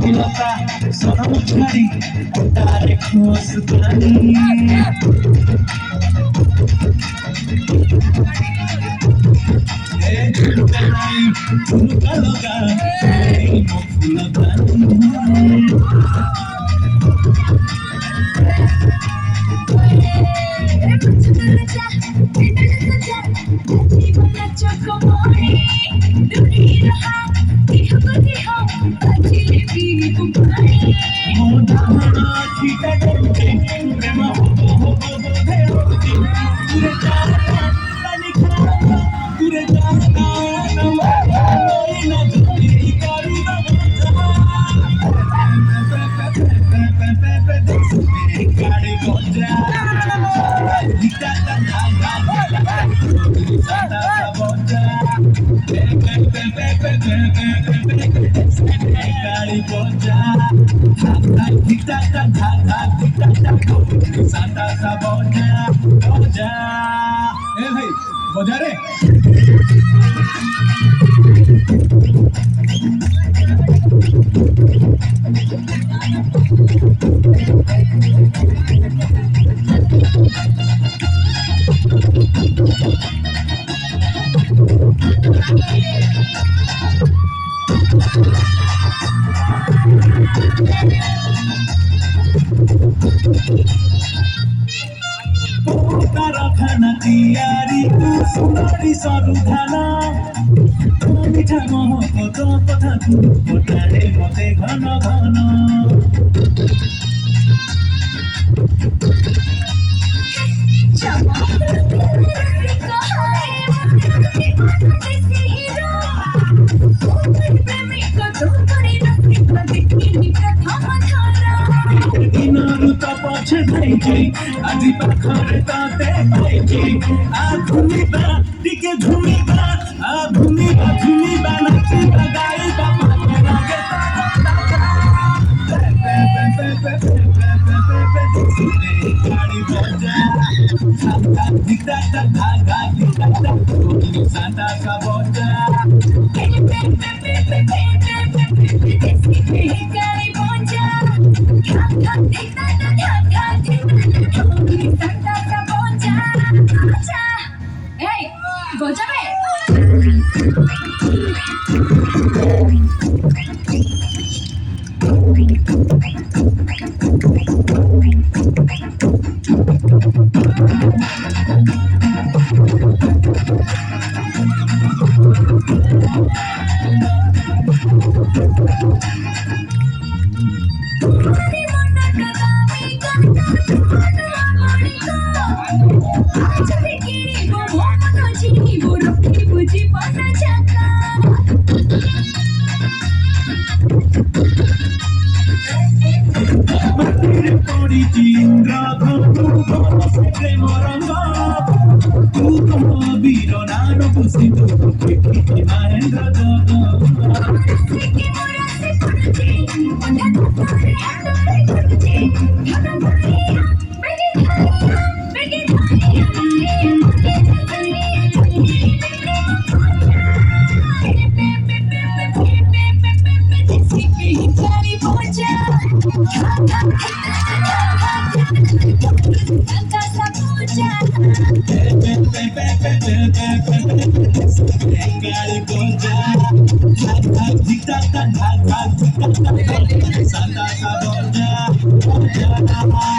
कोकिलता सरम छाड़ी तारे खोस पानी ए झुमका नहीं झुमका लगा ए फूल पानी भाई बजा रे खाना तियारी सुनारी सरुधाना मिठा महक कथा पठाए मते घन घन पछे আজি पाखरे ताते धुमिबा टिके धुमिबा धुमिबा नाचिबा गाइबा माथे लागे गाड़ी बजा साता दिखता धागा दिखता साता का बजा गाड़ी बजा বজাবে Santa Saboja